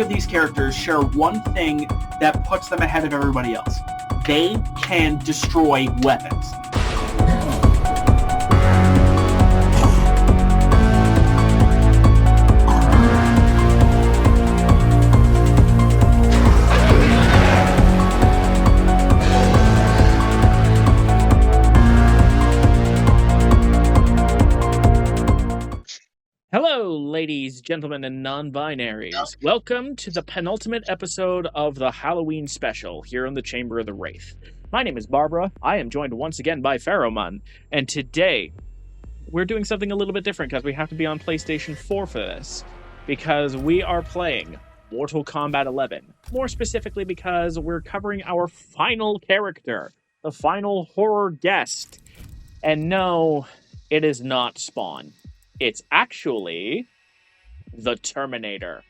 three of these characters share one thing that puts them ahead of everybody else. They can destroy weapons. Hello, ladies, gentlemen, and non-binaries. Welcome to the penultimate episode of the Halloween special here in the Chamber of the Wraith. My name is Barbara. I am joined once again by Pharaohman, and today we're doing something a little bit different because we have to be on PlayStation 4 for this, because we are playing Mortal Kombat 11. More specifically because we're covering our final character, the final horror guest. And no, it is not Spawn. It's actually the Terminator.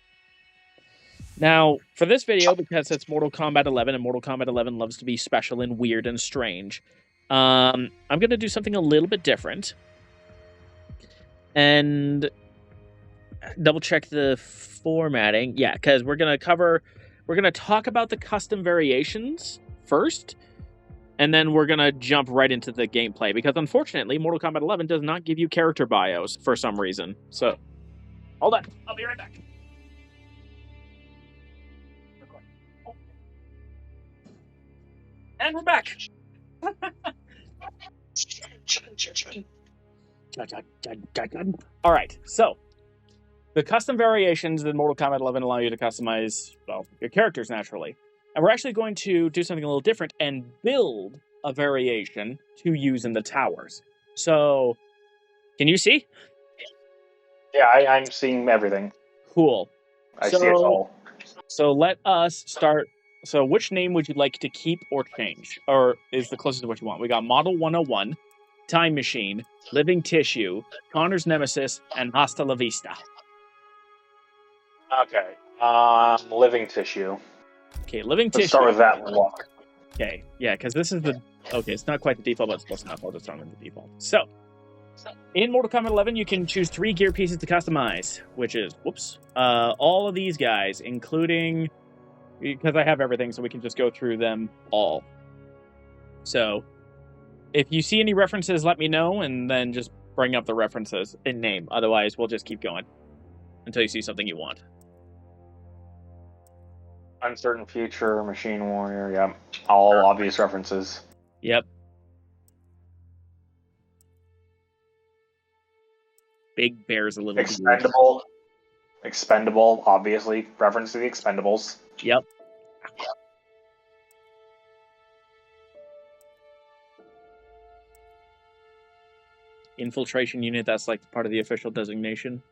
Now, for this video, because it's Mortal Kombat 11, and Mortal Kombat 11 loves to be special and weird and strange, I'm going to do something a little bit different. And double check the formatting. Yeah, because we're going to talk about the custom variations first, and then we're going to jump right into the gameplay, because unfortunately, Mortal Kombat 11 does not give you character bios for some reason. So, hold on. I'll be right back. And we're back. All right, so the custom variations in Mortal Kombat 11 allow you to customize, well, your characters naturally. And we're actually going to do something a little different and build a variation to use in the towers. So, can you see? Yeah, I'm seeing everything. Cool. I see it all. So let us start. So which name would you like to keep or change? Or is the closest to what you want? We got Model 101, Time Machine, Living Tissue, Connor's Nemesis, and Hasta La Vista. Okay. Living Tissue. Okay, Living Tissue. Let's start with that look. Okay, yeah, because this is the... Okay, it's not quite the default, but it's close enough. I'll just throw it in the default. So, in Mortal Kombat 11, you can choose 3 gear pieces to customize, which is, all of these guys, including... Because I have everything, so we can just go through them all. So, if you see any references, let me know, and then just bring up the references in name. Otherwise, we'll just keep going until you see something you want. Uncertain Future, Machine Warrior, yep. All obvious references. Yep. Big Bear's a little Expendable. Expendable, obviously. Reference to the Expendables. Yep. Infiltration unit, that's like part of the official designation.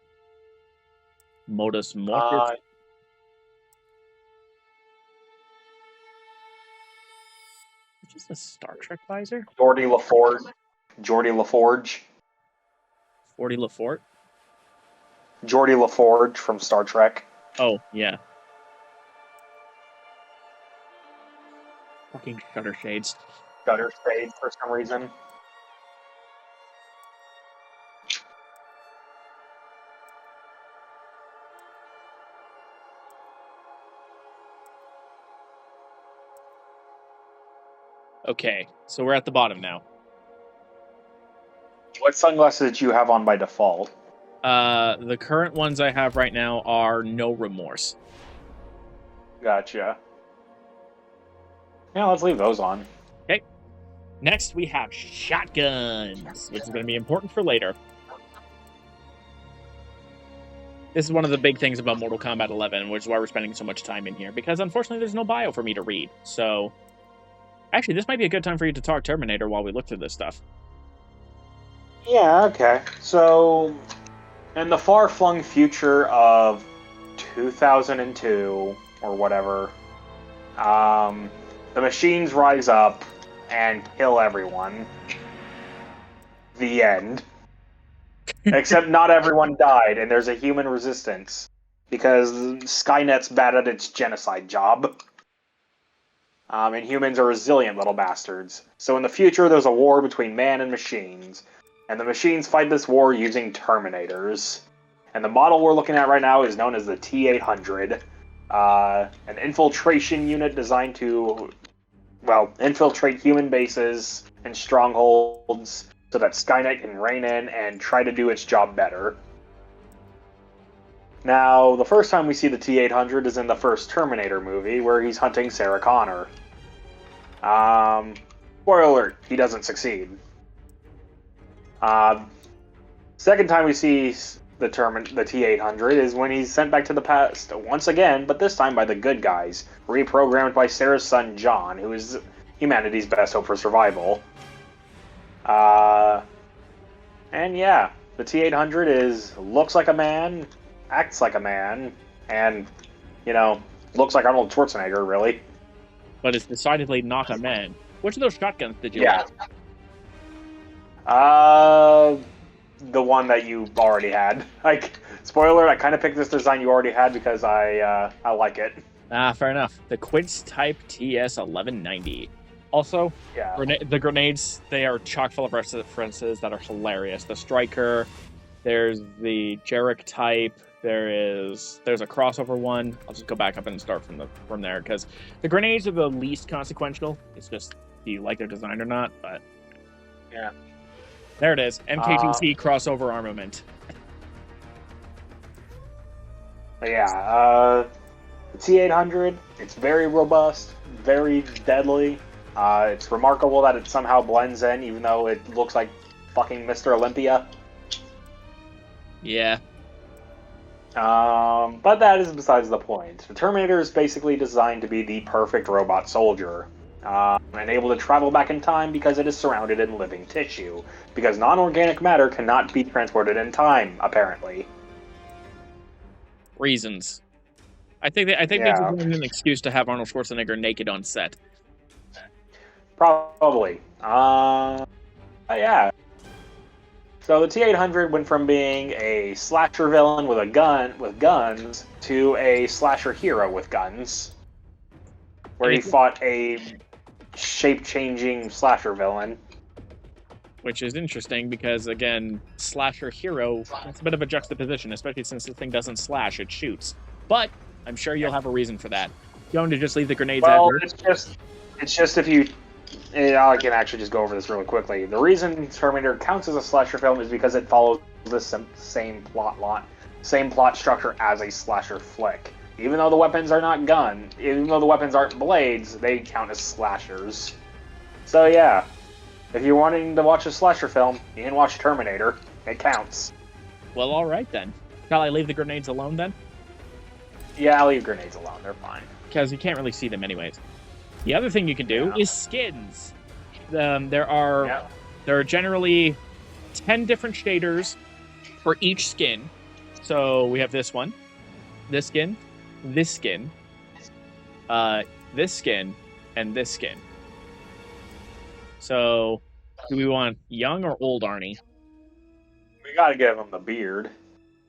Modus Mortis. Just a Star Trek visor? Geordi LaForge. Geordi LaForge. Geordi LaForge from Star Trek. Oh, yeah. Fucking Shutter Shades. Shutter Shades for some reason. Okay, so we're at the bottom now. What sunglasses did you have on by default? The current ones I have right now are No Remorse. Gotcha. Yeah, let's leave those on. Okay. Next, we have shotguns, which is going to be important for later. This is one of the big things about Mortal Kombat 11, which is why we're spending so much time in here, because unfortunately there's no bio for me to read, so... Actually, this might be a good time for you to talk Terminator while we look through this stuff. Yeah, okay. So, in the far-flung future of 2002, or whatever, the machines rise up and kill everyone. The end. Except not everyone died, and there's a human resistance, because Skynet's bad at its genocide job. And humans are resilient little bastards. So in the future, there's a war between man and machines. And the machines fight this war using Terminators. And the model we're looking at right now is known as the T-800. an infiltration unit designed to, well, infiltrate human bases and strongholds so that Skynet can reign in and try to do its job better. Now, the first time we see the T-800 is in the first Terminator movie, where he's hunting Sarah Connor. Spoiler alert, he doesn't succeed. Second time we see the T-800 is when he's sent back to the past once again, but this time by the good guys, reprogrammed by Sarah's son John, who is humanity's best hope for survival. And yeah, the T-800 looks like a man, acts like a man, and, looks like Arnold Schwarzenegger, really. But it's decidedly not a man. Which of those shotguns did you like? The one that you already had. Spoiler, I kind of picked this design you already had because I like it. Fair enough. The Quince Type TS-1190. Also, the grenades, they are chock full of references that are hilarious. The Striker, there's the Jarek Type, there's a crossover one. I'll just go back up and start from there, because the grenades are the least consequential. It's just, do you like their design or not? But yeah. There it is. MKTC crossover armament. Yeah, the T-800, it's very robust, very deadly. It's remarkable that it somehow blends in, even though it looks like fucking Mr. Olympia. Yeah. But that is besides the point. The Terminator is basically designed to be the perfect robot soldier. And able to travel back in time because it is surrounded in living tissue. Because non-organic matter cannot be transported in time, apparently. Reasons. I think they just wanted an excuse to have Arnold Schwarzenegger naked on set. Probably. Yeah. So the T-800 went from being a slasher villain with guns to a slasher hero with guns, where he fought a shape-changing slasher villain. Which is interesting because, again, slasher hero, it's a bit of a juxtaposition, especially since the thing doesn't slash, it shoots. But I'm sure you'll have a reason for that. You want to just leave the grenades Well, out there? it's just if you... I can actually just go over this really quickly. The reason Terminator counts as a slasher film is because it follows the same plot structure as a slasher flick. Even though the weapons are not even though the weapons aren't blades, they count as slashers. So yeah, if you're wanting to watch a slasher film, you can watch Terminator. It counts. Well, alright then. Shall I leave the grenades alone then? Yeah, I'll leave grenades alone. They're fine. Because you can't really see them anyways. The other thing you can do is skins. There are generally 10 different shaders for each skin. So we have this one, this skin, this skin, this skin, and this skin. So, do we want young or old Arnie? We gotta give him the beard.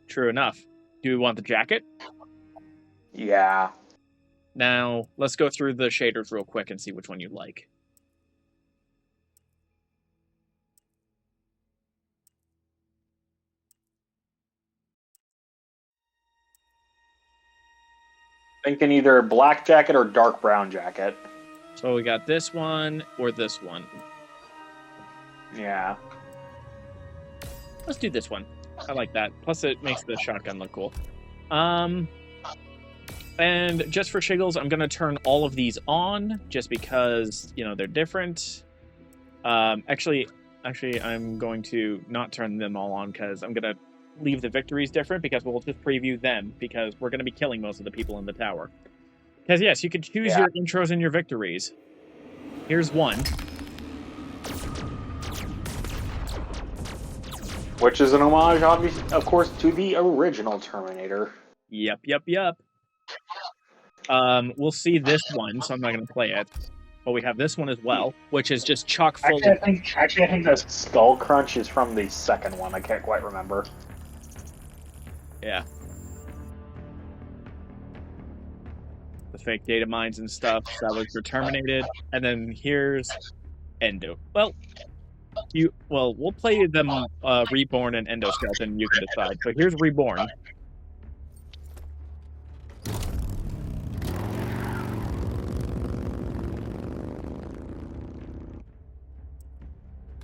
True enough. Do we want the jacket? Yeah. Now, let's go through the shaders real quick and see which one you like. Thinking either black jacket or dark brown jacket. So we got this one or this one. Yeah. Let's do this one. I like that. Plus it makes the shotgun look cool. And just for shiggles, I'm going to turn all of these on just because, they're different. Actually, I'm going to not turn them all on because I'm going to leave the victories different because we'll just preview them because we're going to be killing most of the people in the tower. Because yes, you can choose your intros and your victories. Here's one. Which is an homage, obviously, of course, to the original Terminator. Yep. We'll see this one, so I'm not going to play it. But we have this one as well, which is just chock full. Actually, I think the Skull Crunch is from the second one. I can't quite remember. Yeah. The fake data mines and stuff. That was for Terminated. And then here's Endo. Well, we'll play them Reborn and Endoskeleton, you can decide. So here's Reborn.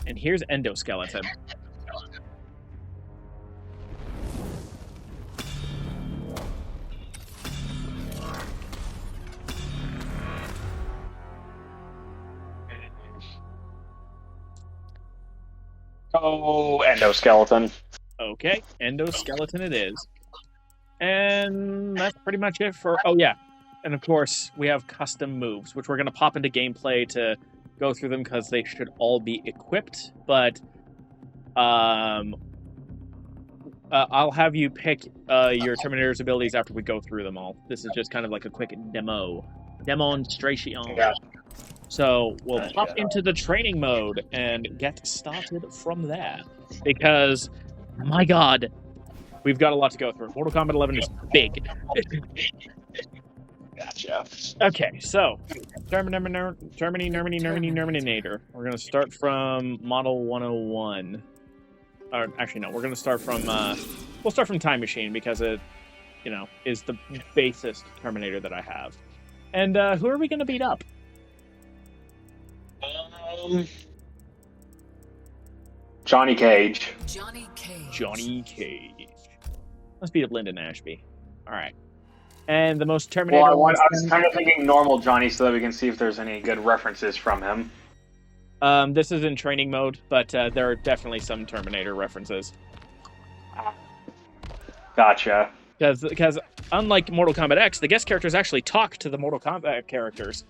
And here's Endoskeleton. Oh, Endoskeleton. Okay, Endoskeleton it is. And that's pretty much it for... Oh, yeah. And, of course, we have custom moves, which we're going to pop into gameplay to go through them because they should all be equipped. But I'll have you pick your Terminator's abilities after we go through them all. This is just kind of like a quick demonstration. Yeah. So we'll pop into the training mode and get started from there. Because, my God, we've got a lot to go through. Mortal Kombat 11 is big. Gotcha. Okay, so Terminator. We're going to start from Model 101. Or actually, no, we're going to start from we'll start from Time Machine because it, is the basest Terminator that I have. And who are we going to beat up? Johnny Cage. Johnny Cage. Let's beat up Lyndon Ashby. All right. And the most Terminator... Well, I was kind of thinking normal Johnny so that we can see if there's any good references from him. This is in training mode, but there are definitely some Terminator references. Gotcha. Because unlike Mortal Kombat X, the guest characters actually talk to the Mortal Kombat characters.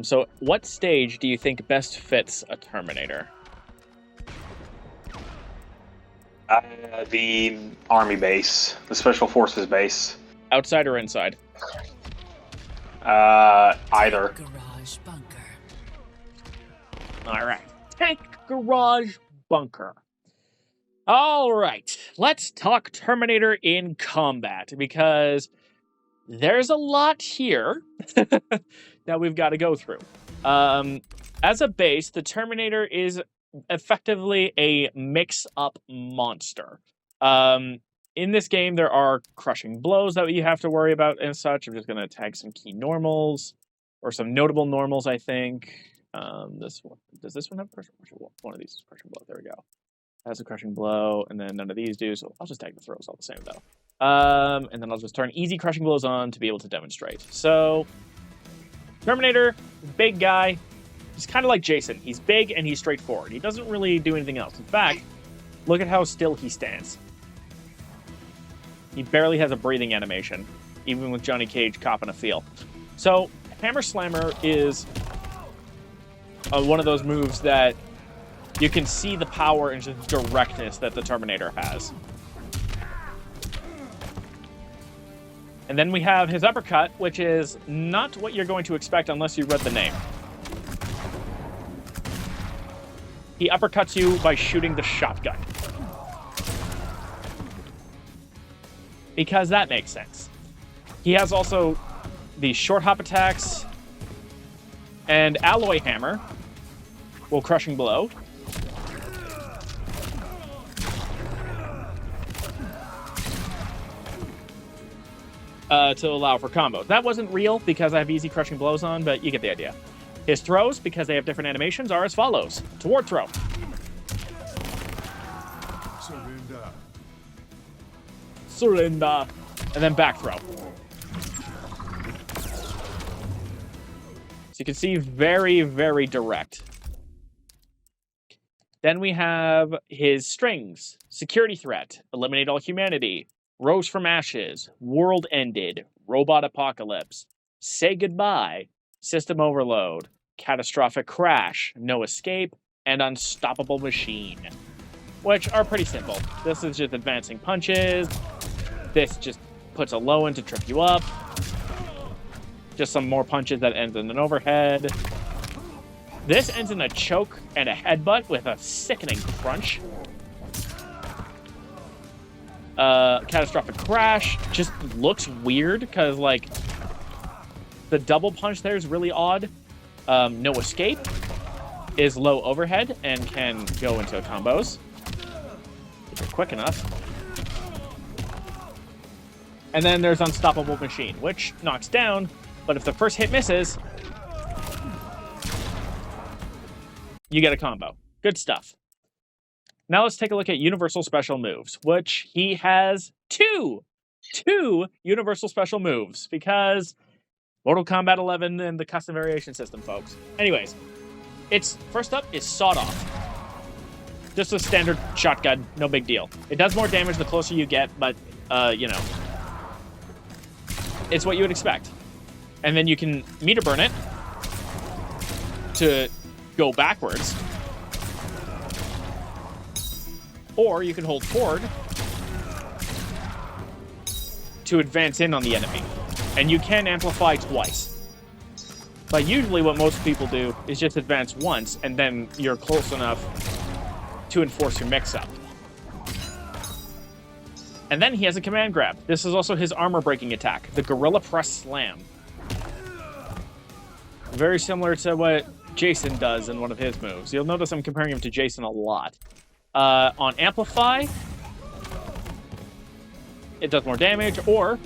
So what stage do you think best fits a Terminator? The Army base. The Special Forces base. Outside or inside? Either. Garage bunker. All right. Tank garage bunker. All right. Let's talk Terminator in combat, because there's a lot here that we've got to go through. As a base, the Terminator is effectively a mix-up monster. In this game, there are crushing blows that you have to worry about and such. I'm just going to tag some key normals, or some notable normals, I think. This one. Does this one have crushing blow? One of these is crushing blow. There we go. Has a crushing blow, and then none of these do, so I'll just tag the throws all the same, though. And then I'll just turn easy crushing blows on to be able to demonstrate. So, Terminator, big guy. He's kind of like Jason. He's big and he's straightforward. He doesn't really do anything else. In fact, look at how still he stands. He barely has a breathing animation, even with Johnny Cage copping a feel. So, Hammer Slammer is one of those moves that you can see the power and just directness that the Terminator has. And then we have his uppercut, which is not what you're going to expect unless you read the name. He uppercuts you by shooting the shotgun. Because that makes sense. He has also the short hop attacks, and Alloy Hammer will crushing blow. To allow for combos. That wasn't real because I have easy crushing blows on, but you get the idea. His throws, because they have different animations, are as follows. Toward throw. Surrender. And then back throw. So you can see very, very direct. Then we have his strings. Security threat. Eliminate all humanity. Rose from ashes. World ended. Robot apocalypse. Say goodbye. System overload. Catastrophic crash. No escape. And unstoppable machine. Which are pretty simple. This is just advancing punches. This just puts a low in to trip you up. Just some more punches that ends in an overhead. This ends in a choke and a headbutt with a sickening crunch. Catastrophic crash just looks weird because, like, the double punch there is really odd. No escape is low overhead and can go into combos if you're quick enough. And then there's unstoppable machine, which knocks down, but if the first hit misses, you get a combo. Good stuff. Now let's take a look at universal special moves, which he has two universal special moves, because Mortal Kombat 11 and the custom variation system, folks. Anyways, it's first up is Sawed Off. Just a standard shotgun, no big deal. It does more damage the closer you get, but, you know, it's what you would expect. And then you can meter burn it to go backwards. Or you can hold forward to advance in on the enemy. And you can amplify twice. But usually what most people do is just advance once, and then you're close enough to enforce your mix-up. And then he has a command grab. This is also his armor-breaking attack, the Gorilla Press Slam. Very similar to what Jason does in one of his moves. You'll notice I'm comparing him to Jason a lot. On Amplify, it does more damage, or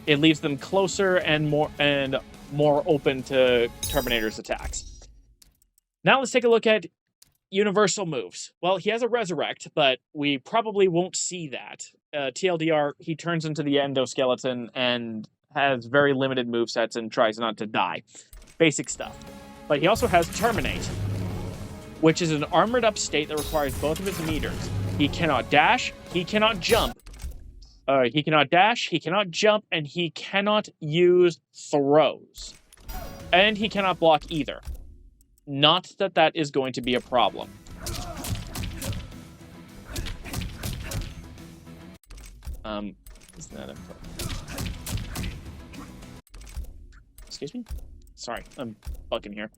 it leaves them closer and more open to Terminator's attacks. Now let's take a look at universal moves. Well, he has a Resurrect, but we probably won't see that. TLDR, he turns into the endoskeleton and has very limited movesets and tries not to die. Basic stuff. But he also has Terminate, which is an armored up state that requires both of his meters. He cannot dash, he cannot jump. He cannot dash, he cannot jump, and he cannot use throws. And he cannot block either. Not that that is going to be a problem. Is that important? Excuse me? Sorry, I'm bugging here.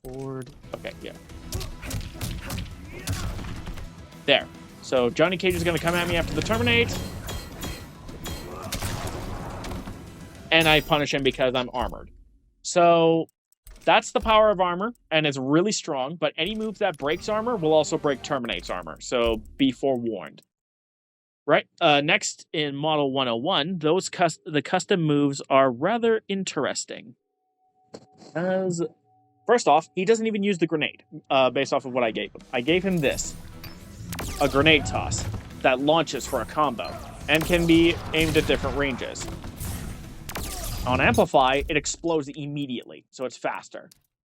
Forward. Okay, yeah. There. So Johnny Cage is going to come at me after the Terminate. And I punish him because I'm armored. So that's the power of armor, and it's really strong, but any move that breaks armor will also break Terminate's armor, so be forewarned. Right, next in Model 101, the custom moves are rather interesting. As first off, he doesn't even use the grenade, based off of what I gave him. I gave him this, a grenade toss that launches for a combo, and can be aimed at different ranges. On Amplify, it explodes immediately, so it's faster.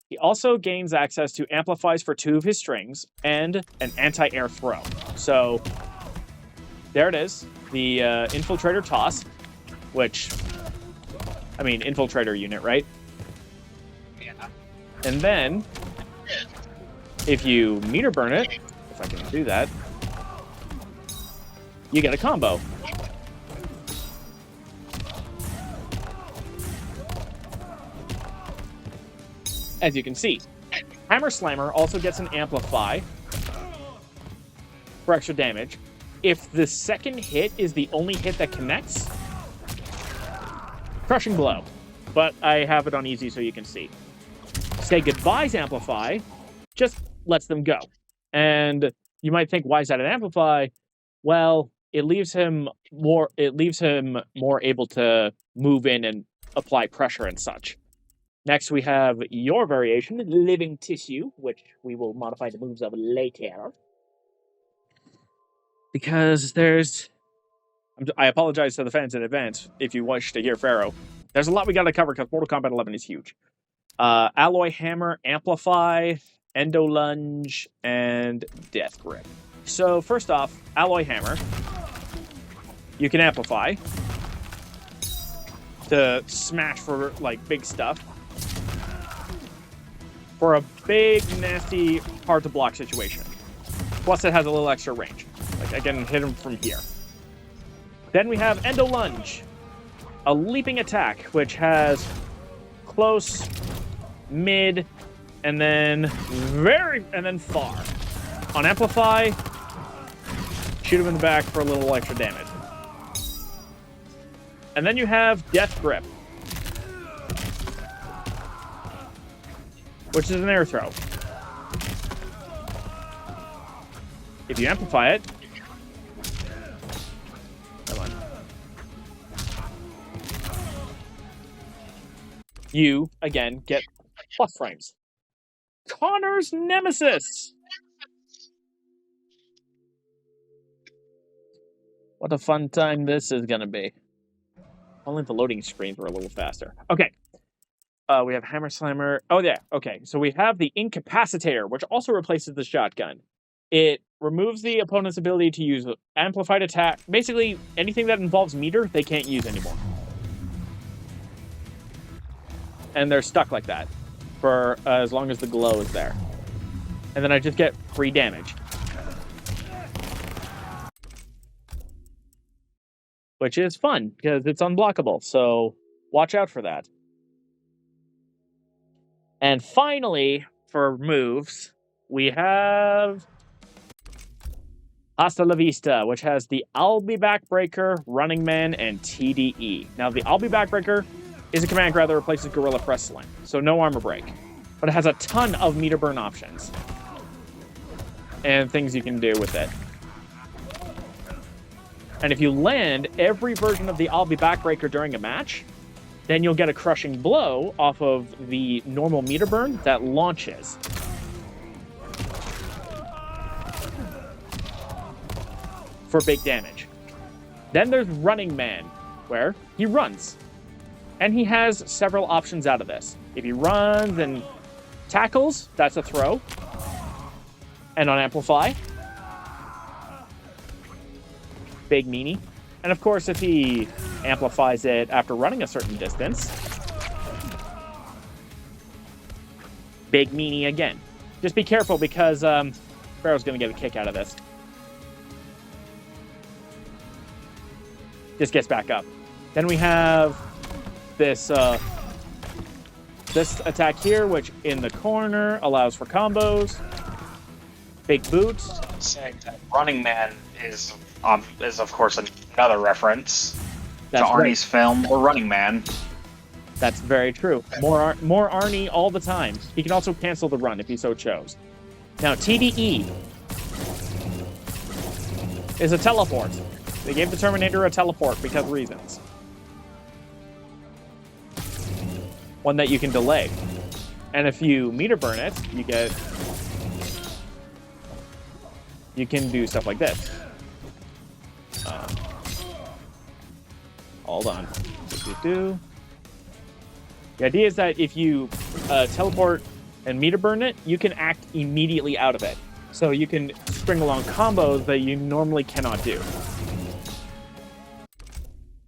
He also gains access to amplifies for 2 of his strings, and an anti-air throw. So there it is, the Infiltrator Toss, which, I mean, Infiltrator unit, right? Yeah. And then, if you meter burn it, if I can do that, you get a combo. As you can see, Hammer Slammer also gets an Amplify for extra damage. If the second hit is the only hit that connects, Crushing Blow. But I have it on easy so you can see. Say Goodbye's Amplify just lets them go. And you might think, why is that an Amplify? Well, it leaves him more able to move in and apply pressure and such. Next, we have your variation, Living Tissue, which we will modify the moves of later. Because I apologize to the fans in advance if you wish to hear Pharaoh. There's a lot we got to cover because Mortal Kombat 11 is huge. Alloy Hammer, Amplify, Endo Lunge, and Death Grip. So first off, Alloy Hammer. You can Amplify to smash for like big stuff. For a big, nasty, hard to block situation. Plus it has a little extra range. Like I can hit him from here. Then we have Endo Lunge, a leaping attack, which has close, mid, and then far. On Amplify, shoot him in the back for a little extra damage. And then you have Death Grip, which is an air throw. If you amplify it, come on, you again get plus frames. Connor's nemesis. What a fun time this is going to be. Only the loading screens were a little faster. Okay. We have Hammer Slammer. Oh, yeah. Okay. So we have the Incapacitator, which also replaces the shotgun. It removes the opponent's ability to use amplified attack. Basically, anything that involves meter, they can't use anymore. And they're stuck like that for as long as the glow is there. And then I just get free damage. Which is fun, because it's unblockable, so watch out for that. And finally, for moves, we have Hasta la Vista, which has the I'll Be Back Breaker, Running Man, and TDE. Now, the I'll Be Back Breaker is a command grab that replaces Gorilla Press Slam, so no armor break. But it has a ton of meter burn options and things you can do with it. And if you land every version of the I'll Be Back Breaker during a match, then you'll get a Crushing Blow off of the normal meter burn that launches. For big damage. Then there's Running Man, where he runs. And he has several options out of this. If he runs and tackles, that's a throw. And on Amplify. Big meanie. And of course, if he amplifies it after running a certain distance, big meanie again. Just be careful because Pharaoh's going to get a kick out of this. Just gets back up. Then we have this this attack here, which in the corner allows for combos. Big boots. Saying that Running Man is of course another reference That's to Arnie's film or Running Man. That's very true. More Arnie all the time. He can also cancel the run if he so chose. Now, TDE is a teleport. They gave the Terminator a teleport because reasons. One that you can delay. And if you meter burn it, you can do stuff like this. Hold on. The idea is that if you teleport and meter burn it, you can act immediately out of it. So you can string along combos that you normally cannot do.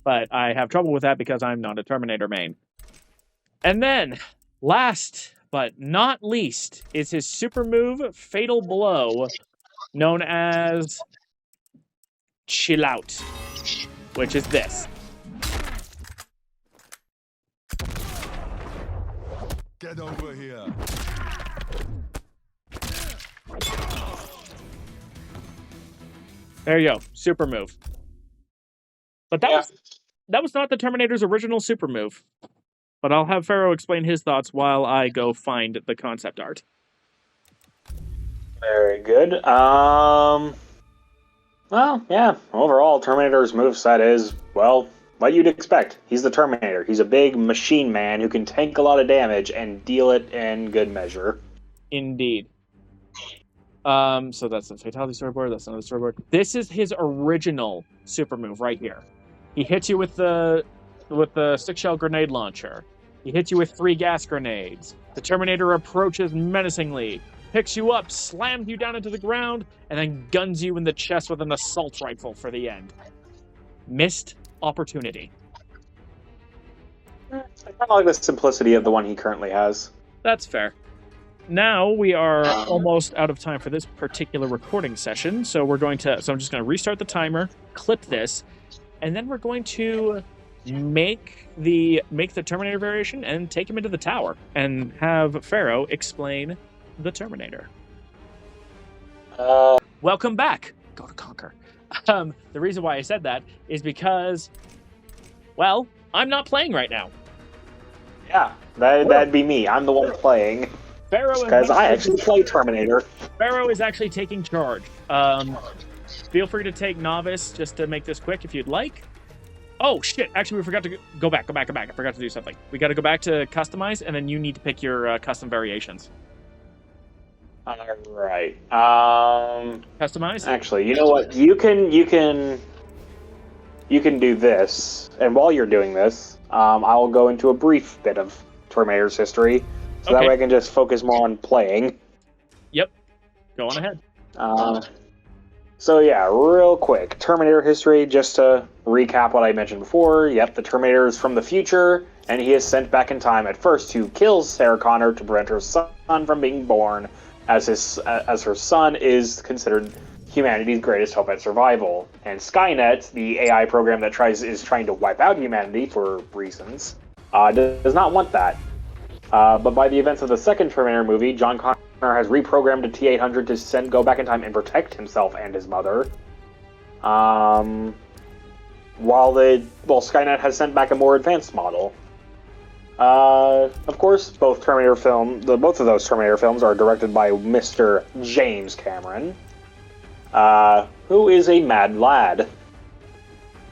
But I have trouble with that because I'm not a Terminator main. And then, last but not least, is his super move, Fatal Blow, known as Chill Out, which is this. Get over here. There you go, super move. But that was not the Terminator's original super move. But I'll have Pharaoh explain his thoughts while I go find the concept art. Very good. Well, yeah. Overall, Terminator's moveset is, well, what you'd expect. He's the Terminator. He's a big machine man who can tank a lot of damage and deal it in good measure. Indeed. So that's the Fatality storyboard. That's another storyboard. This is his original super move right here. He hits you with the 6-shell grenade launcher. He hits you with 3 gas grenades. The Terminator approaches menacingly, picks you up, slams you down into the ground, and then guns you in the chest with an assault rifle for the end. Missed opportunity. I kind of like the simplicity of the one he currently has. That's fair. Now we are almost out of time for this particular recording session, so I'm just going to restart the timer, clip this, and then we're going to make the Terminator variation and take him into the tower and have Pharaoh explain the Terminator. Welcome back. Go to Conquer. The reason why I said that is because, well, I'm not playing right now. Yeah, that'd be me. I'm the one playing. Because I actually play Terminator. Pharaoh is actually taking charge. Feel free to take Novice just to make this quick if you'd like. Oh, shit. Actually, we forgot to go back. I forgot to do something. We got to go back to Customize, and then you need to pick your custom variations. All right. Customize? Actually, you know what? You can do this, and while you're doing this, I'll go into a brief bit of Terminator's history, so that Okay. way I can just focus more on playing. Yep. Go on ahead. So yeah, real quick, Terminator history, just to recap what I mentioned before. Yep, the Terminator is from the future, and he is sent back in time at first to kill Sarah Connor to prevent her son from being born, as her son is considered humanity's greatest hope at survival. And Skynet, the AI program that is trying to wipe out humanity for reasons, does not want that. But by the events of the second Terminator movie, John Connor has reprogrammed a T-800 to go back in time and protect himself and his mother. While Skynet has sent back a more advanced model. Of course, both of those Terminator films are directed by Mr. James Cameron, who is a mad lad.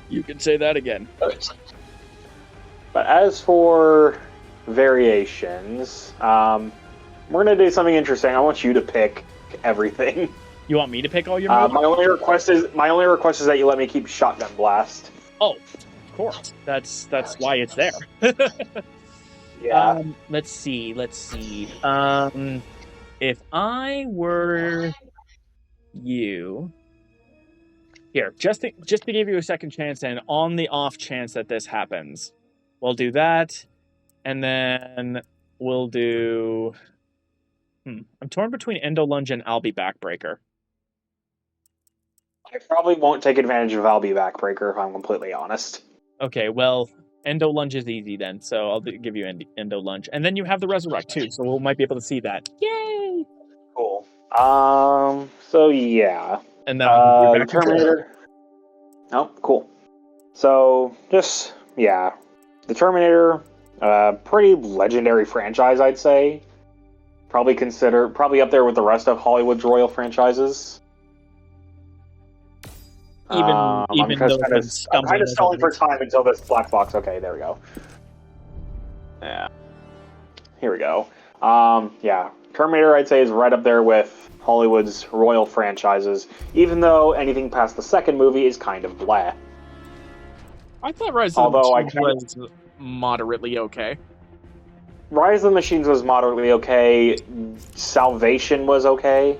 You can say that again. But as for variations, we're gonna do something interesting. I want you to pick everything. You want me to pick all your movies? My only request is that you let me keep Shotgun Blast. Oh, of course. That's why it's there. Yeah. Let's see. If I were you, here, just to give you a second chance, and on the off chance that this happens, we'll do that, and then we'll do. I'm torn between Endo Lunge and I'll Be Backbreaker. I probably won't take advantage of I'll Be Backbreaker if I'm completely honest. Okay, well, Endo Lunge is easy then, so I'll give you Endo Lunge. And then you have the Resurrect too, so we might be able to see that. Yay! Cool. So yeah. And then I'll the Terminator. Oh, cool. So the Terminator, pretty legendary franchise, I'd say. Probably up there with the rest of Hollywood's royal franchises. Even though I'm kind of stalling for time until this black box. Okay, there we go. Yeah. Here we go. Terminator, I'd say, is right up there with Hollywood's royal franchises, even though anything past the second movie is kind of blah. I thought Rise of the Machines was moderately okay. Rise of the Machines was moderately okay. Salvation was okay.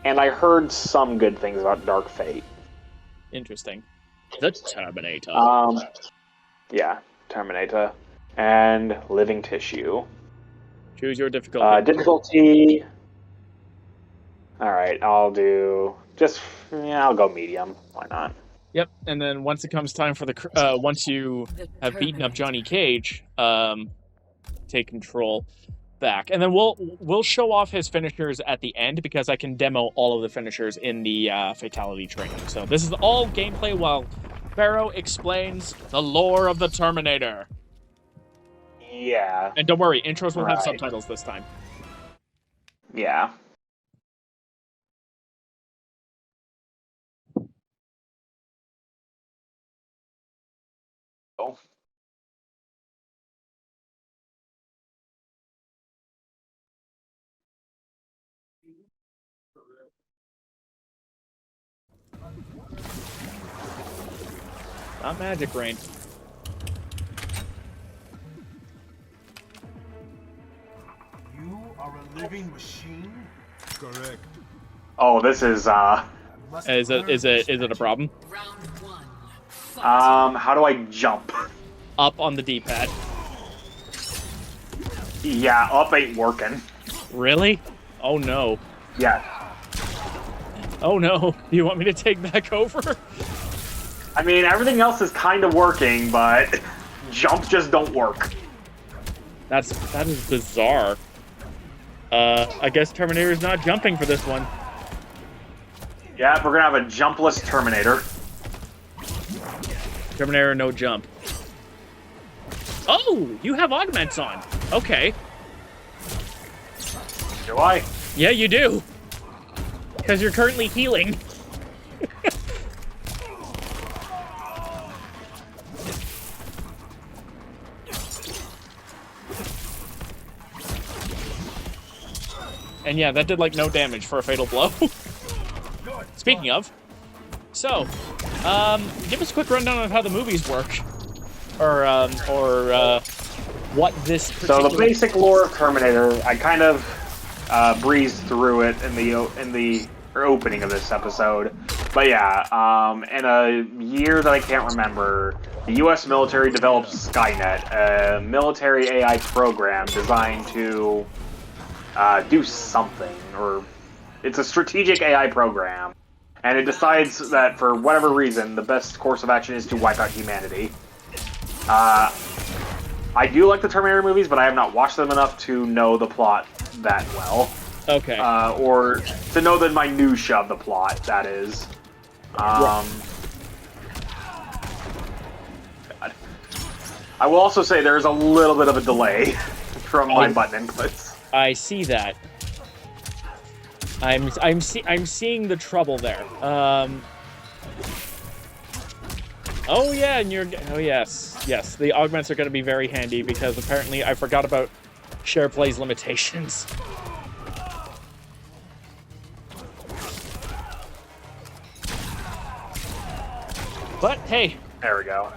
And I heard some good things about Dark Fate. Interesting. The Terminator. Terminator. And Living Tissue. Choose your difficulty. Difficulty. Alright, I'll go medium. Why not? Yep, and then once it comes time for once you have beaten up Johnny Cage, take control back. And then we'll show off his finishers at the end, because I can demo all of the finishers in the Fatality training. So this is all gameplay while Pharaoh explains the lore of the Terminator. Yeah. And don't worry, intros will have subtitles this time. Yeah. Oh. Not magic rain. You are a living machine? Correct. Oh, this is Is it a problem? how do I jump? Up on the D-pad. Yeah, up ain't working. Really? Oh no. Yeah. Oh no. Do you want me to take back over? I mean, everything else is kind of working, but jumps just don't work. That is bizarre. I guess Terminator is not jumping for this one. Yeah, we're gonna have a jumpless Terminator. Terminator, no jump. Oh, you have augments on. Okay. Do I? Yeah, you do. Because you're currently healing. And yeah, that did, like, no damage for a fatal blow. Speaking of, so, give us a quick rundown of how the movies work. Or what this particular... So the basic lore of Terminator, I kind of breezed through it in the opening of this episode. But yeah, in a year that I can't remember, the U.S. military developed Skynet, a military AI program designed to do something, or it's a strategic AI program, and it decides that for whatever reason, the best course of action is to wipe out humanity. I do like the Terminator movies, but I have not watched them enough to know the plot that well. Okay. Or to know the minutia of the plot, that is. God. I will also say there is a little bit of a delay from my button inputs. I see that. I'm seeing the trouble there. Oh yeah, and oh yes, the augments are going to be very handy because apparently I forgot about SharePlay's limitations. But hey, there we go.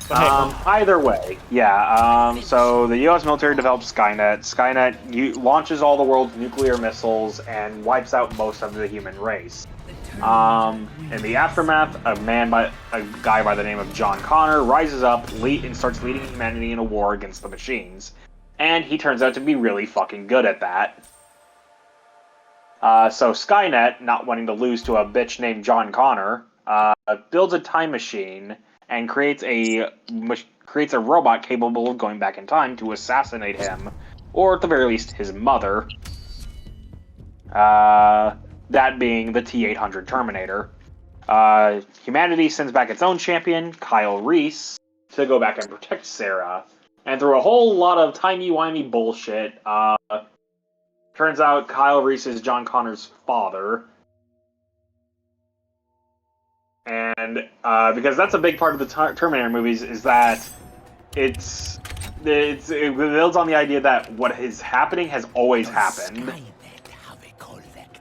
Hey, either way, yeah. So the U.S. military develops Skynet. Skynet launches all the world's nuclear missiles and wipes out most of the human race. In the aftermath, a guy by the name of John Connor rises up and starts leading humanity in a war against the machines. And he turns out to be really fucking good at that. So Skynet, not wanting to lose to a bitch named John Connor, builds a time machine and creates a robot capable of going back in time to assassinate him, or at the very least, his mother. That being the T-800 Terminator. Humanity sends back its own champion, Kyle Reese, to go back and protect Sarah. And through a whole lot of timey-wimey bullshit, turns out Kyle Reese is John Connor's father. And because that's a big part of the Terminator movies, is that it builds on the idea that what is happening has always happened.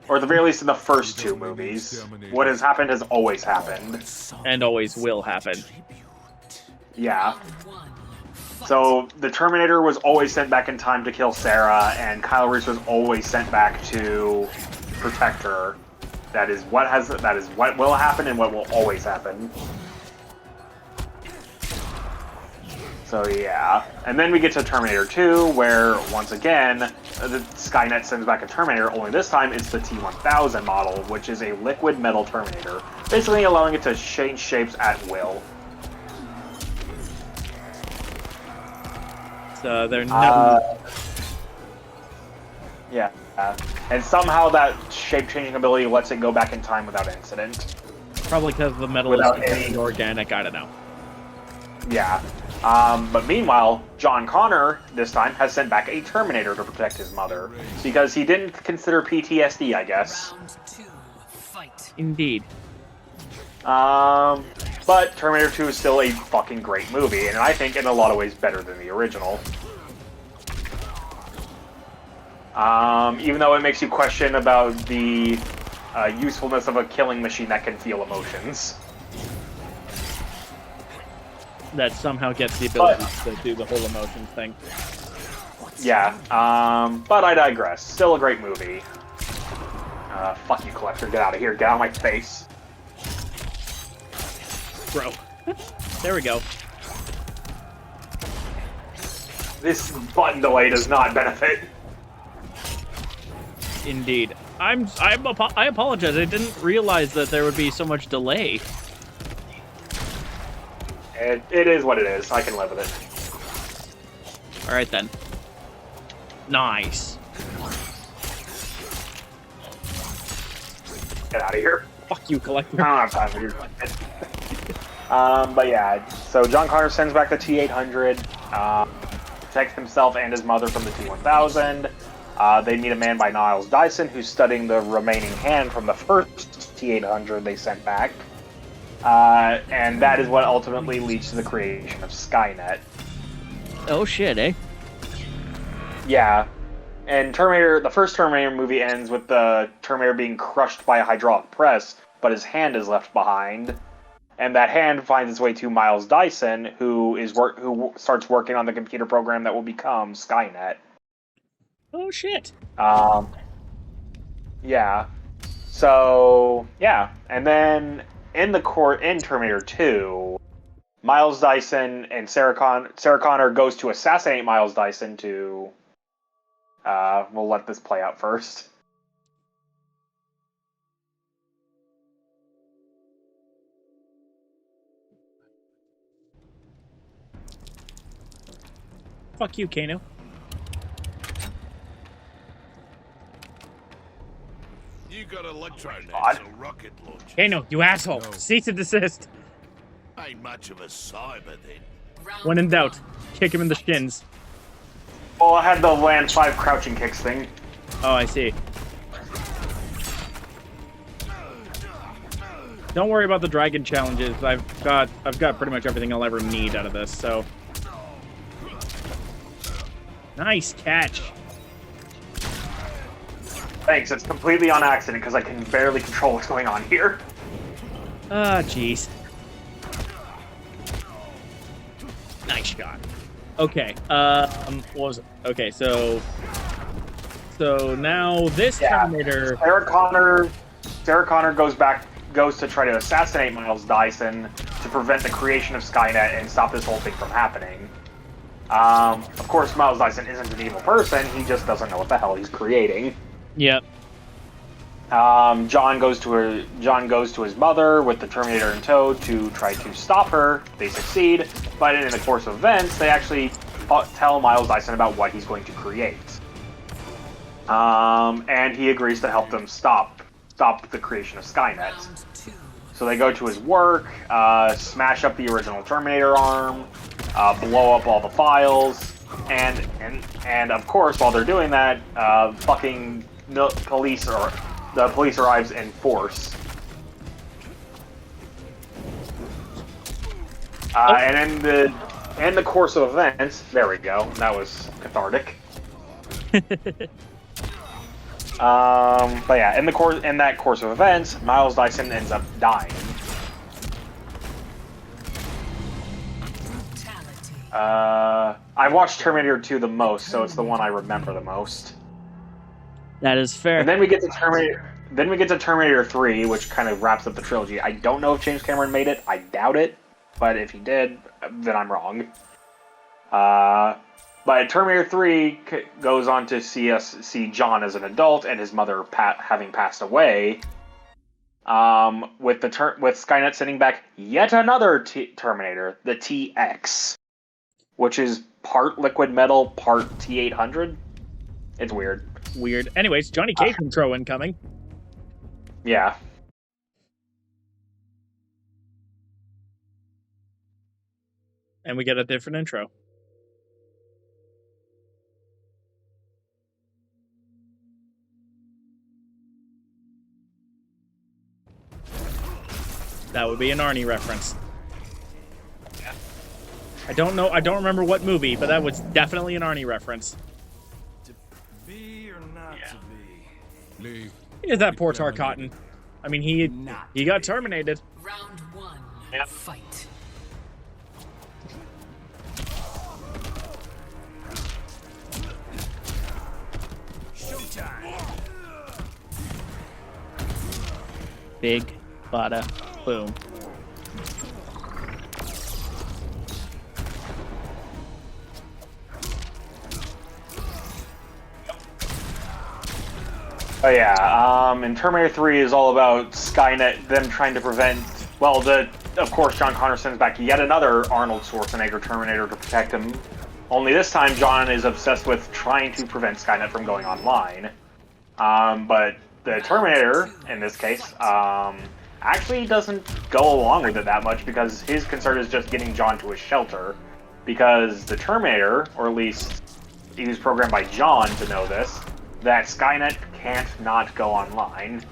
Or at the very least in the first two movies, what has happened has always happened. And always will happen. Yeah. So the Terminator was always sent back in time to kill Sarah, and Kyle Reese was always sent back to protect her. That is what will happen and what will always happen. So yeah. And then we get to Terminator 2, where, once again, the Skynet sends back a Terminator, only this time it's the T-1000 model, which is a liquid metal Terminator, basically allowing it to change shapes at will. So they're not... Yeah. And somehow that shape-changing ability lets it go back in time without incident. Probably because the metal Without is any... organic, I don't know. Yeah. But meanwhile, John Connor, this time, has sent back a Terminator to protect his mother. Because he didn't consider PTSD, I guess. Indeed. But Terminator 2 is still a fucking great movie, and I think in a lot of ways better than the original. Even though it makes you question about the usefulness of a killing machine that can feel emotions. That somehow gets the ability to do the whole emotions thing. Yeah, but I digress. Still a great movie. Fuck you, Collector. Get out of here. Get out of my face. Bro. There we go. This button delay does not benefit. Indeed. I apologize. I didn't realize that there would be so much delay. It is what it is. I can live with it. Alright then. Nice. Get out of here. Fuck you, Collector. I don't have time for your but yeah, so John Connor sends back the T-800, protects himself and his mother from the T-1000. They meet a man by Niles Dyson who's studying the remaining hand from the first T-800 they sent back. And that is what ultimately leads to the creation of Skynet. Oh shit, eh? Yeah. and Terminator, the first Terminator movie ends with the Terminator being crushed by a hydraulic press, but his hand is left behind. And that hand finds its way to Miles Dyson, who starts working on the computer program that will become Skynet. Oh shit. Yeah. So yeah, and then in Terminator 2, Miles Dyson and Sarah Connor goes to assassinate Miles Dyson to. We'll let this play out first. Fuck you, Kano. You got electronets God. or rocket launcher? Kano, you asshole. No. Cease and desist. Ain't much of a cyber then. When in doubt, kick him in the shins. Well, I had the land 5 crouching kicks thing. Oh, I see. Don't worry about the dragon challenges. I've got pretty much everything I'll ever need out of this, so. Nice catch. Thanks, it's completely on accident because I can barely control what's going on here. Ah, jeez. Nice shot. Okay. What was it? Okay, so now this Terminator. Sarah Connor goes to try to assassinate Miles Dyson to prevent the creation of Skynet and stop this whole thing from happening. Of course, Miles Dyson isn't an evil person. He just doesn't know what the hell he's creating. Yep. John goes to his mother with the Terminator in tow to try to stop her. They succeed, but in the course of events, they actually tell Miles Dyson about what he's going to create. And he agrees to help them stop the creation of Skynet. So they go to his work, smash up the original Terminator arm, blow up all the files, and of course, while they're doing that, the police arrives in force. And in the course of events, there we go. That was cathartic. But yeah, in that course of events, Miles Dyson ends up dying. I watched Terminator 2 the most, so it's the one I remember the most. That is fair. And then we get to Terminator 3, which kind of wraps up the trilogy. I don't know if James Cameron made it. I doubt it. But if he did, then I'm wrong. But Terminator 3 goes on to see John as an adult and his mother having passed away. With Skynet sending back yet another Terminator, the TX, which is part liquid metal, part T-800. It's weird. Weird. Anyways, Johnny Cage intro incoming. Yeah. And we get a different intro. That would be an Arnie reference. Yeah. I don't remember what movie, but that was definitely an Arnie reference. To be or not to be? Leave. Here's that poor Tar Cotton. I mean, he got terminated. Round 1. Yep. Fight. Big, bada, boom. Oh yeah, and Terminator 3 is all about Skynet, them trying to prevent, well, of course John Connor sends back yet another Arnold Schwarzenegger Terminator to protect him. Only this time John is obsessed with trying to prevent Skynet from going online. But the Terminator, in this case, actually doesn't go along with it that much because his concern is just getting John to his shelter. Because the Terminator, or at least he was programmed by John to know this, that Skynet can't not go online.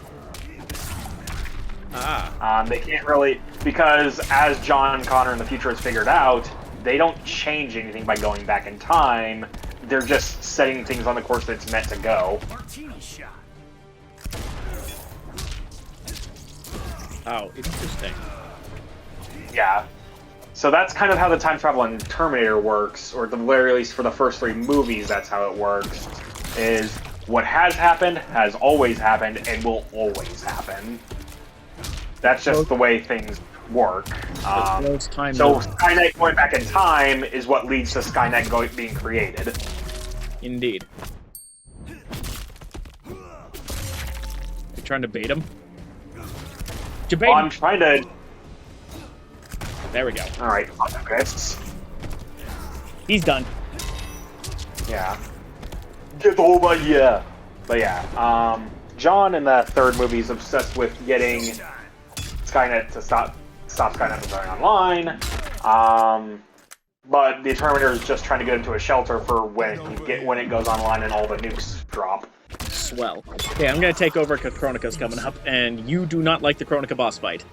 They can't really, because as John Connor in the future has figured out, they don't change anything by going back in time. they're just setting things on the course that it's meant to go. Martini shot. Oh, interesting. Yeah. So that's kind of how the time travel in Terminator works, or at the very least for the first 3 movies, that's how it works. Is what has happened, has always happened, and will always happen. That's just the way things work. So Skynet going back in time is what leads to Skynet being created. Indeed. You're trying to bait him? Well, I'm trying to... There we go. Alright, fists. He's done. Yeah. Get over here! But yeah, John in the 3rd movie is obsessed with getting Skynet to stop Skynet from going online. But the Terminator is just trying to get into a shelter for when it goes online and all the nukes drop. Swell. Okay, I'm gonna take over because Chronica's coming up, and you do not like the Chronica boss fight.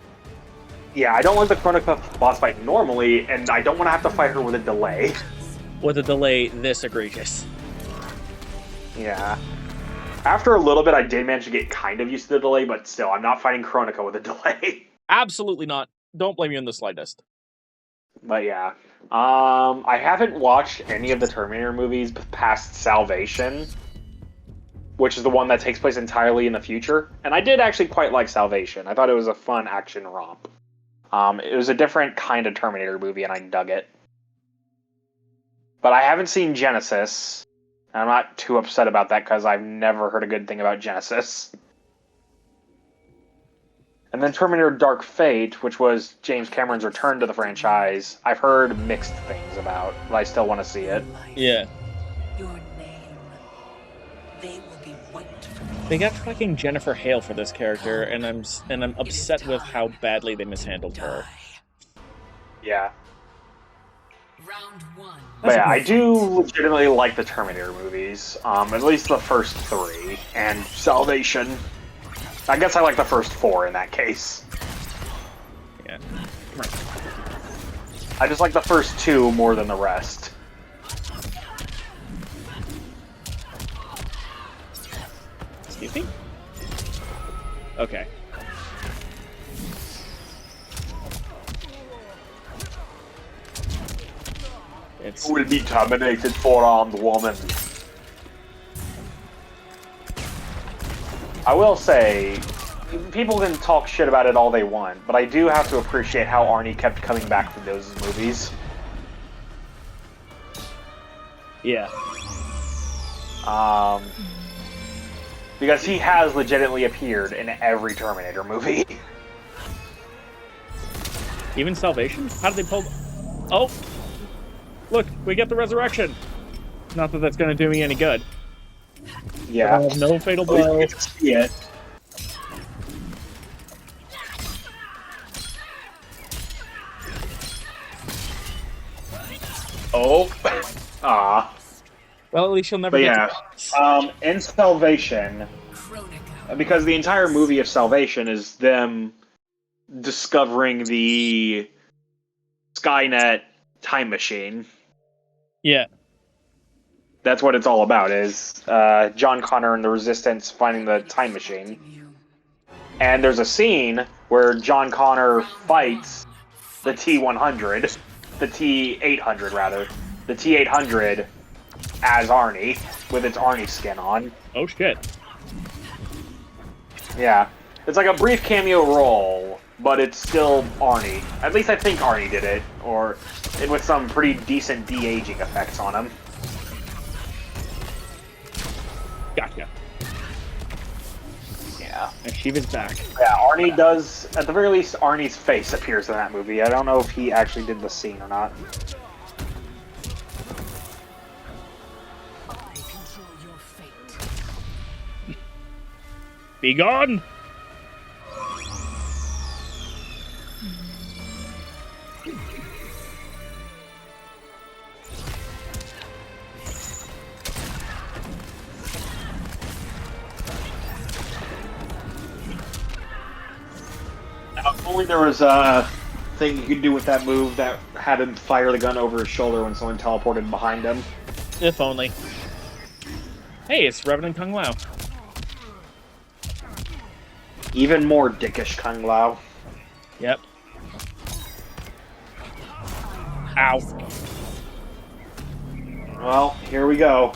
Yeah, I don't like the Chronica boss fight normally, and I don't want to have to fight her with a delay. With a delay this egregious. Yeah. After a little bit, I did manage to get kind of used to the delay, but still, I'm not fighting Chronica with a delay. Absolutely not. Don't blame you in the slightest. But yeah. I haven't watched any of the Terminator movies past Salvation, which is the one that takes place entirely in the future. And I did actually quite like Salvation. I thought it was a fun action romp. It was a different kind of Terminator movie, and I dug it. But I haven't seen Genesis. And I'm not too upset about that, because I've never heard a good thing about Genesis. And then Terminator Dark Fate, which was James Cameron's return to the franchise, I've heard mixed things about, but I still want to see it. Yeah. Your name. They will be wiped from the They got fucking Jennifer Hale for this character, and I'm upset with how badly they mishandled her. Yeah. Round 1. But yeah, I do legitimately like the Terminator movies, at least the first 3, and Salvation. I guess I like the first 4 in that case. Yeah. Come on. I just like the first 2 more than the rest. Excuse me? Okay. It's... Will be terminated, 4-armed woman. I will say, people can talk shit about it all they want, but I do have to appreciate how Arnie kept coming back from those movies. Yeah. Because he has legitimately appeared in every Terminator movie. Even Salvation? How did they pull... Oh! Look, we get the resurrection! Not that that's gonna do me any good. Yeah. No fatal blow. Yeah. Oh. Ah. Well, at least you'll never But get yeah, to... in Salvation, because the entire movie of Salvation is them discovering the Skynet time machine. Yeah. That's what it's all about, is John Connor and the Resistance finding the time machine. And there's a scene where John Connor fights the T-100, the T-800 rather, the T-800 as Arnie, with its Arnie skin on. Oh shit. Yeah. It's like a brief cameo role, but it's still Arnie. At least I think Arnie did it, or with some pretty decent de-aging effects on him. Gotcha. Yeah. And Shiva's back. Yeah, Arnie does, at the very least, Arnie's face appears in that movie. I don't know if he actually did the scene or not. I control your fate. Be gone! If only there was a thing you could do with that move that had him fire the gun over his shoulder when someone teleported behind him. If only. Hey, it's Revenant Kung Lao. Even more dickish Kung Lao. Yep. Ow. Well, here we go.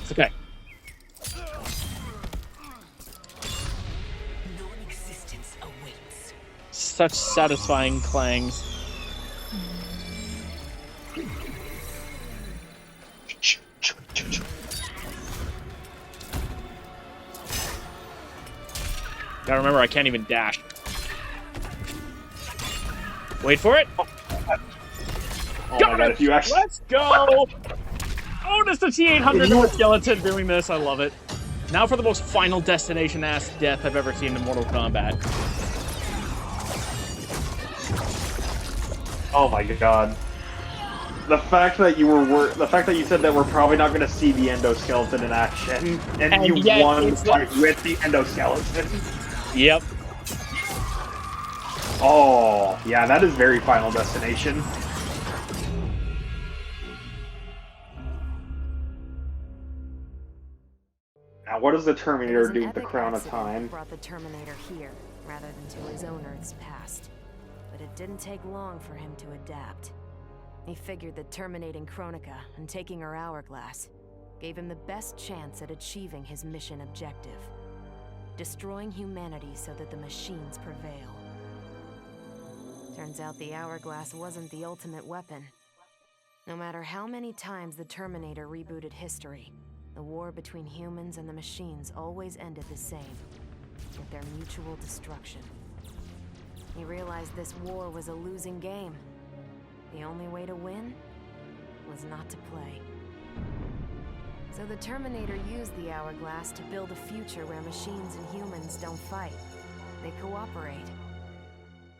It's okay. Non-existence awaits. Such satisfying clangs. Gotta remember, I can't even dash. Wait for it. Oh my god, if you actually... Let's go! Oh, just the T-800 to a skeleton doing this. I love it. Now for the most Final Destination-ass death I've ever seen in Mortal Kombat. Oh my god. The fact that you said that we're probably not going to see the endoskeleton in action, and you won the fight with the endoskeleton. Yep. Oh, yeah, that is very Final Destination. Now, what does the Terminator do with the Crown of Time? Brought the Terminator here, rather than to his own Earth's past. But it didn't take long for him to adapt. He figured that terminating Kronika and taking her hourglass gave him the best chance at achieving his mission objective. Destroying humanity so that the machines prevail. Turns out the hourglass wasn't the ultimate weapon. No matter how many times the Terminator rebooted history, the war between humans and the machines always ended the same, with their mutual destruction. He realized this war was a losing game. The only way to win was not to play. So the Terminator used the hourglass to build a future where machines and humans don't fight. They cooperate.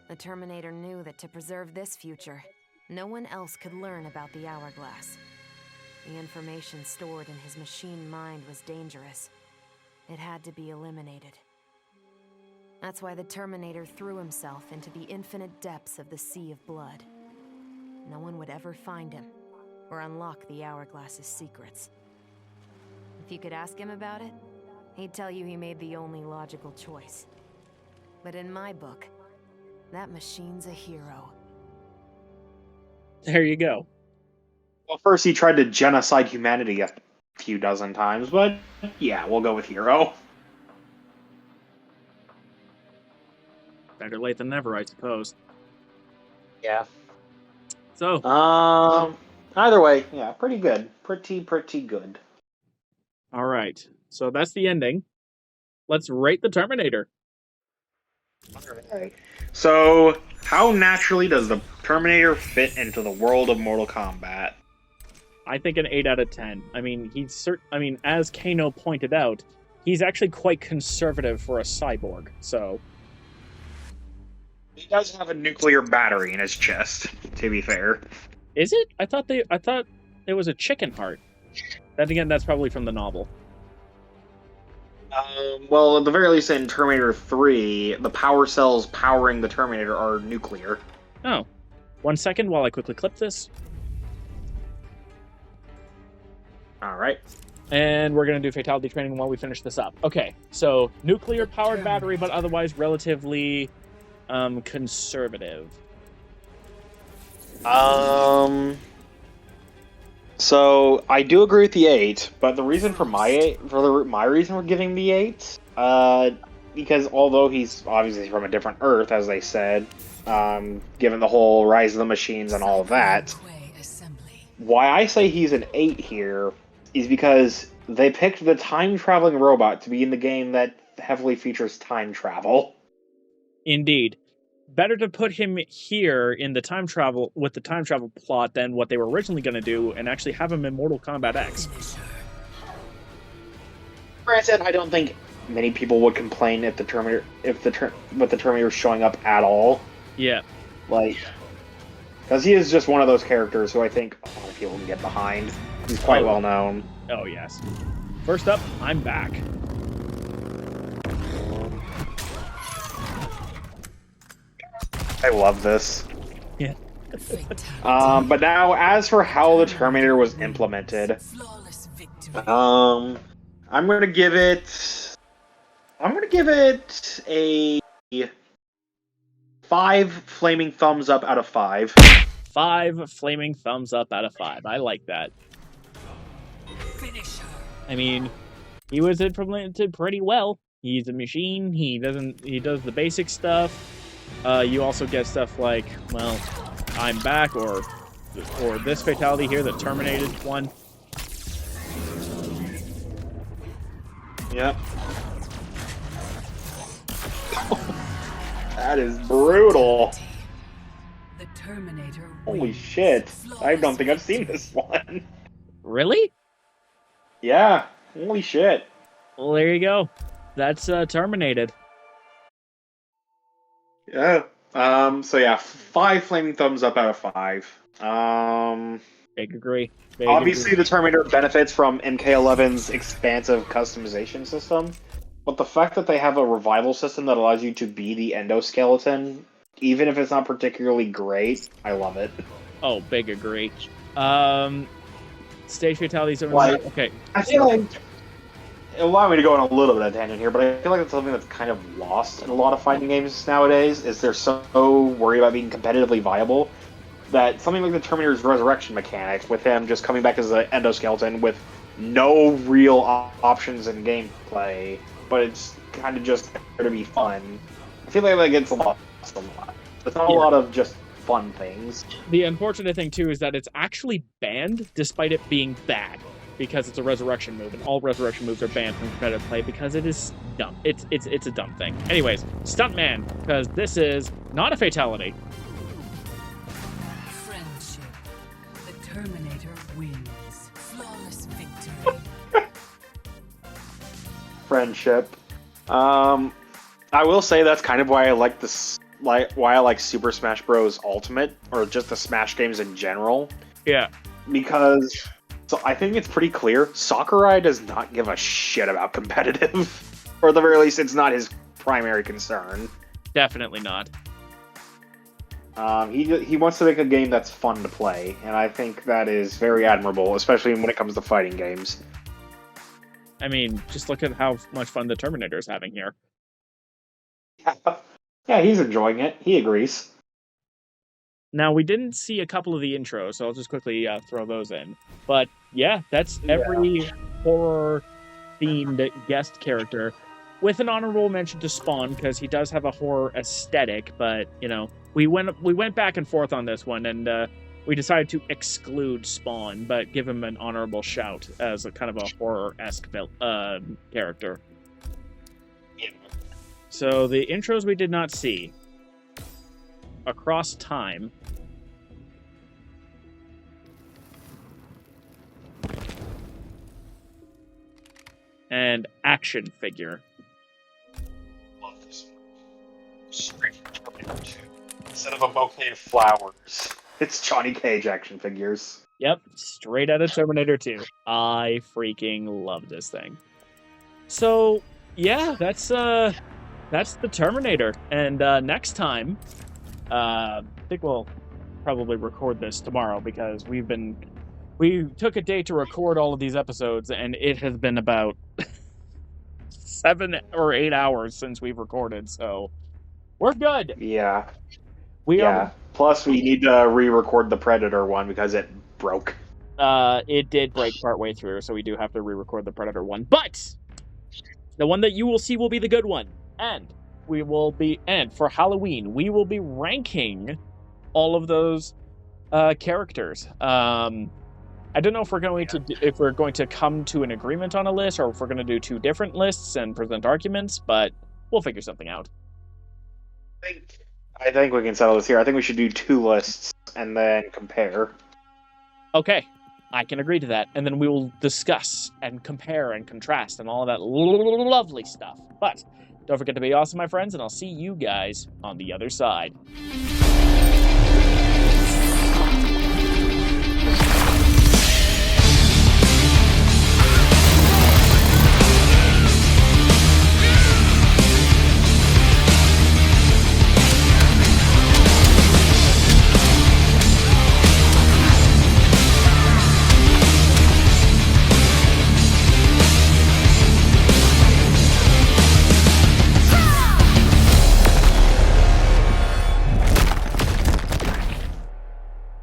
The Terminator knew that to preserve this future, no one else could learn about the hourglass. The information stored in his machine mind was dangerous. It had to be eliminated. That's why the Terminator threw himself into the infinite depths of the Sea of Blood. No one would ever find him, or unlock the hourglass's secrets. If you could ask him about it, he'd tell you he made the only logical choice. But in my book, that machine's a hero. There you go. Well, first he tried to genocide humanity a few dozen times, but yeah, we'll go with hero. Better late than never, I suppose. Yeah. So, either way, yeah, pretty good. Pretty good. all right. So that's the ending. Let's rate the Terminator. Alright. So, how naturally does the Terminator fit into the world of Mortal Kombat? I think an 8 out of 10. I mean, as Kano pointed out, he's actually quite conservative for a cyborg. So, He does have a nuclear battery in his chest, to be fair. is it? I thought it was a chicken heart. Then again, that's probably from the novel. Well, at the very least in Terminator 3, the power cells powering the Terminator are nuclear. Oh. 1 second while I quickly clip this. Alright. And we're going to do fatality training while we finish this up. Okay, so nuclear-powered battery, but otherwise relatively conservative. So I do agree with the 8, but the reason for my reason for giving the 8, because although he's obviously from a different Earth, as they said, given the whole Rise of the Machines and all of that, why I say he's an 8 here is because they picked the time-traveling robot to be in the game that heavily features time travel. Indeed. Better to put him here in the time travel with the time travel plot than what they were originally going to do, and actually have him in Mortal Kombat X. Granted, I don't think many people would complain if the Terminator was showing up at all. Yeah. Like, because he is just one of those characters who I think a lot of people can get behind. He's quite well known. Oh yes. First up, I'm back. I love this. Yeah. But now, as for how the Terminator was implemented, I'm gonna give it a 5 flaming thumbs up out of 5. 5 flaming thumbs up out of 5. I like that. I mean, he was implemented pretty well. He's a machine. He does the basic stuff. You also get stuff like, well, I'm back, or this fatality here that terminated one. Yep. That is brutal. The Terminator. Holy shit. I don't think I've seen this one. Really? Yeah. Holy shit. Well, there you go. That's terminated. Yeah. So yeah, 5 flaming thumbs up out of 5. Big agree. Obviously, the Terminator benefits from MK11's expansive customization system, but the fact that they have a revival system that allows you to be the endoskeleton, even if it's not particularly great, I love it. Oh, big agree. Stage fatalities. Like, okay. I feel like, allow me to go on a little bit of a tangent here, but I feel like that's something that's kind of lost in a lot of fighting games nowadays, is they're so worried about being competitively viable that something like the Terminator's resurrection mechanics, with him just coming back as an endoskeleton with no real options in gameplay, but it's kind of just there to be fun. I feel like that gets lost a lot. It's not a lot of just fun things. The unfortunate thing, too, is that it's actually banned despite it being bad, because it's a resurrection move, and all resurrection moves are banned from competitive play because it is dumb. It's a dumb thing. Anyways, Stuntman, because this is not a fatality. Friendship. The Terminator wins. Flawless victory. Friendship. I will say that's kind of why I like this, why I like Super Smash Bros. Ultimate, or just the Smash games in general. Yeah. Because, so I think it's pretty clear, Sakurai does not give a shit about competitive. Or at the very least, it's not his primary concern. Definitely not. He wants to make a game that's fun to play, and I think that is very admirable, especially when it comes to fighting games. I mean, just look at how much fun the Terminator is having here. Yeah, he's enjoying it. He agrees. Now, we didn't see a couple of the intros, so I'll just quickly throw those in. But yeah, that's every horror-themed guest character, with an honorable mention to Spawn, because he does have a horror aesthetic. But you know, we went back and forth on this one, and we decided to exclude Spawn, but give him an honorable shout as a kind of a horror-esque character. Yeah. So the intros we did not see. Across Time. And Action Figure. Love this one. Straight from Terminator 2. Instead of a bouquet of flowers, it's Johnny Cage action figures. Yep, straight out of Terminator 2. I freaking love this thing. So, yeah, that's the Terminator. And next time, I think we'll probably record this tomorrow, because we took a day to record all of these episodes, and it has been about 7 or 8 hours since we've recorded, so we're good. Yeah. We are. Plus, we need to re-record the Predator one because it broke. It did break partway through, so we do have to re-record the Predator one. But the one that you will see will be the good one, and for Halloween we will be ranking all of those characters. I don't know if we're going to come to an agreement on a list, or if we're going to do 2 different lists and present arguments, but we'll figure something out. I think we can settle this here. I think we should do 2 lists and then compare. Okay, I can agree to that, and then we will discuss and compare and contrast and all of that lovely stuff. But don't forget to be awesome, my friends, and I'll see you guys on the other side.